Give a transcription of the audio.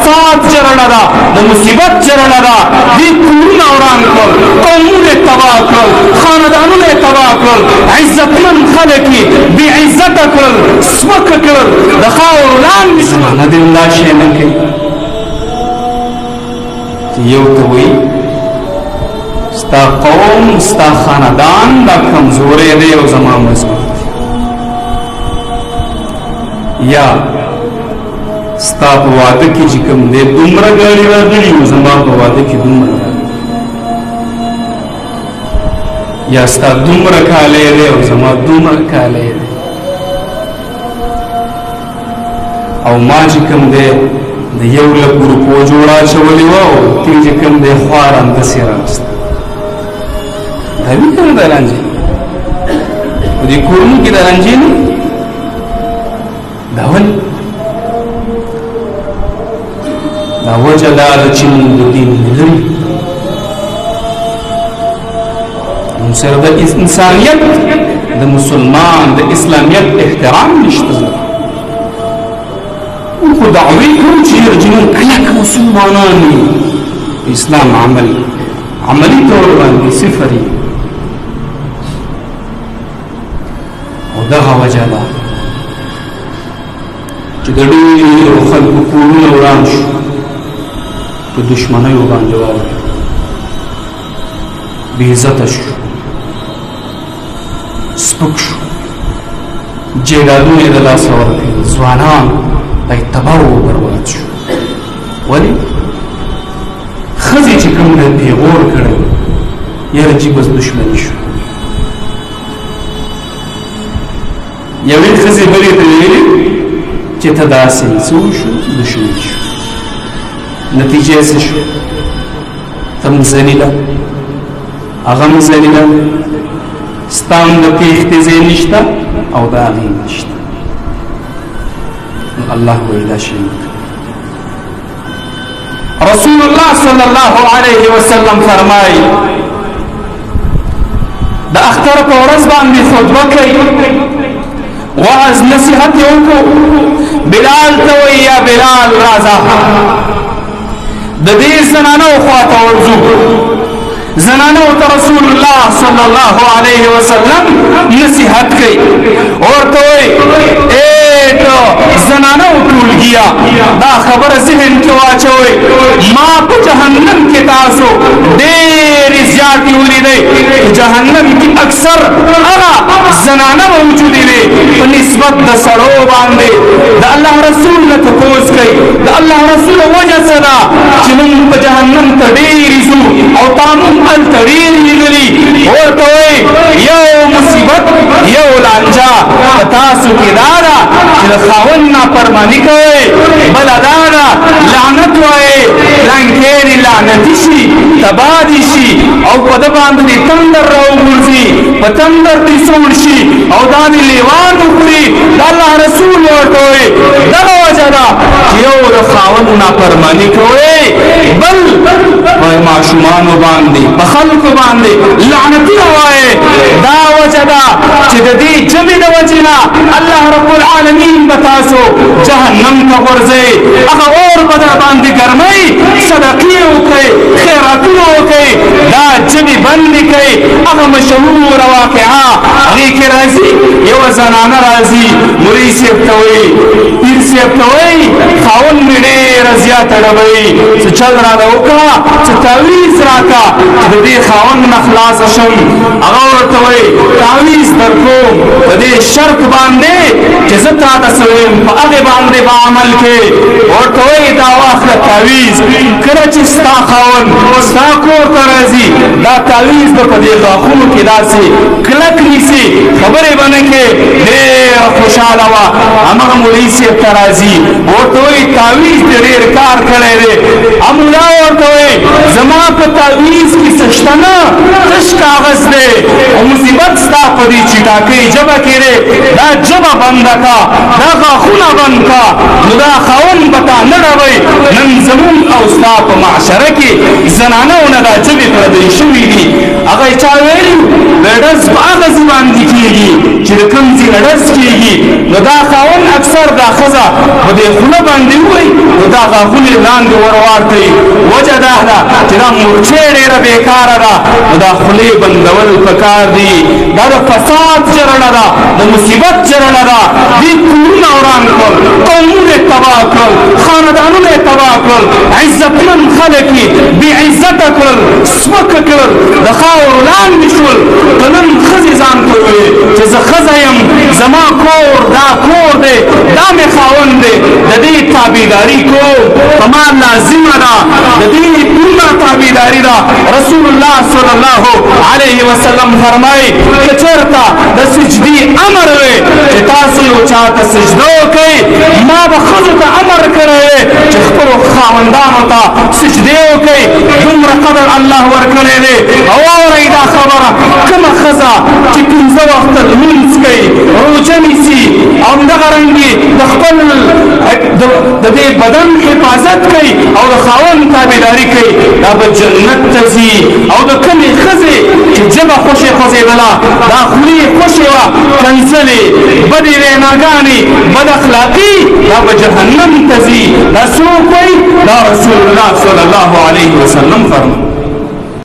فساد جرړه ده د مصیبت جرړه ده دې کورونه وران کړل قومونه تباه کړل خاندانونه تباه کړل عزتمن خلک یې بې عزته کړل سپکه کړل د خاورو لاندې زمانه دې الله شی نه کوي یو ته وایي ستا قوم ستا خاندان دا کمزوری دی او زما مضبوط یا ستا په واده کې چې کوم دی دومره ګاډي راغلي او زما په واده کې دومره یا ستا دومره کالی دی او زما دومره کالی دی او ما چې کوم دی د یو لک ګروپو جوړه اچولې وه او تی چې کوم دی خوار همداسې راست دا وي که نه دا لانجې په دې کورونو کې دا لانجې نه دا ولې دا وجه دا ده چې موږ د دین نه لري موږ سره د انسانیت د مسلمان د اسلامیت احترام نشته خو دعوی کوو چې یرجمون کلک مسلمانان وي اسلام عملي طور باندې صفر وي او دغه وجه ده چې د ډېرو خلکو کورونه وران شو په دشمنیو باندې واوړي بې عزته شو سپک شو جیدادونه یې د لاسه ورکړي ځوانان دای تباہ و برباد شو ولی ښځې چې کوم دی پیغور کړی یاره چې بس دشمني شو یوې ښځې بلې ته ویلې چې ته داسې څه وشو دشمني شو نتیجه یې څه شو ته هم ذلیله هغه هم ذلیله ستا هم د تېښتې ځای نشته او د هغې نشته الله ویلا شي رسول الله صلی الله علیه وسلم فرمایي د اختر په ورځ باندې خطبه کوي وعظ نصیحت یې وکړو بلال ته وایي یا بلال راځه د دې زنانو خواته ورځو زنانو ته رسول الله صلی الله علیه وسلم نصیحت کوي ورته وایي زنانو ټولګیا دا خبره ذهن کې واچوئ ما په جهنم کې تاسو ډېرې زیاتې ولیدئ جهنم کې اکثر هغه زنانه موجودې وي په نسبت د سړو باندې د الله رسول نه تپوس کوي د الله رسول وجه څه ده چې موږ په جهنم ته ډېرې ځو او تا موږ هلته ډېر لیدلي ورته وایي یو مصیبت یو لانجه په تاسو کې دا ده چې د خاوند نافرماني کوئ بله دا ده لعنت وایي لنګېرې لعنتي شي تباه دي شي او په ده باندې دې تندر راوغورځي په تندر دې سوړ شي او دا دې لیوان وخوري د الله رسول ورته وایي دغه وجه ده چې یو د خاوند نافرماني کوئ بل په ماشومانو باندې په خلکو باندې لعنتونه وایي دا وجه ده چې د دې جمع د وجې نه الله رب العالمین به تاسو جهنم ته غورځئ هغه اور به در باندې ګرمئ صدقې وکړئ خیراتونه وکړئ دا جمع بندې کړئ هغه مشهوره واقعه هغې کې راځي یوه زنانه راځي مولوي صاحب ته وایي پیر صاحب ته وایي خاوند مې ډېره زیاته ډبوي څه چل راله وکړه څه تعویز راکړه چې د دې خاوند نه خلاصه شم هغه ورته وایي تعویز در کوم په دې شرط باندې چې زه تا ته څه ویم په هغې باندې به عمل کې ورته وایي دا واخله تعویز کله چې ستا خاوند ستا کور ته راځي دا تعویز به په دې غاښونو کې داسې کلک نیسي خبرې به نه کې ډېره خوشحاله وه همغه مولوي صاحب ته راځي ورته وایي تعویز دې ډېر کار کړی دی ملا ورته وایي زما په تعویز کې څه شته نه تش کاغذ دی او مصیبت ستا په دې چټاکۍ ژبه کې دی دا ژبه بنده کا دا غاښونه بند کا نو دا خاوند به تا نه ډبوي نن زمون او ستا په معاشره کې زنانو نه دا ژبې پردۍ شوي دي هغه یې چا ویلي ډز په هغه ځای باندې کېږي چې د کوم ځای نه ډز کېږي نو دا خاوند اکثر دا ښځه په دې خوله باندې ووایي نو دا غاښونه یې لاندې ورواړ کوي وجه دا ده چې دا مورچې ډېره بېکاره ده نو دا خولې بندول پکار دي دا د فساد جرړه ده د مصیبت جرړه ده دې کورونه وران کړل قومونه یې تباه کړل خاندانونه یې تباه کړل عزتمن خلک یې بې عزته کړل سپکه کړل د خاورو لاندې شول که نن ښځې ځان ته وویلې چې زه ښځه یم زما کور دا کور دی دا مې خاوند دی د دې تابعداري کوم په ما لازمه ده د دې دومره تابعداري ده رسول الله صلی الله علیه وسلم فرمایي که چېرته د سجدې امر وی چې تاسو یو چا ته سجده وکئ ما به ښځو ته امر کړی دی چې خپلو خاوندانو ته سجدې وکئ دومره قدر الله ورکړی دی او واورئ دا خبره کومه ښځه چې پنځه وخته لمونځ کوي روژه نیسي او همدغه رنګې د خپل د دې بدن حفاظت کوي او د خاوند تابعداري کوي دا به جنت ته ځي او د کومې ښځې چې ژبه خوشې خوځېدله دا خولې یې خوشې وه کنځلې بدې ویناګانې بد اخلاقي دا به جهنم ته ځي دا څوک وایي دا رسول الله صلی الله علیه وسلم فرمایي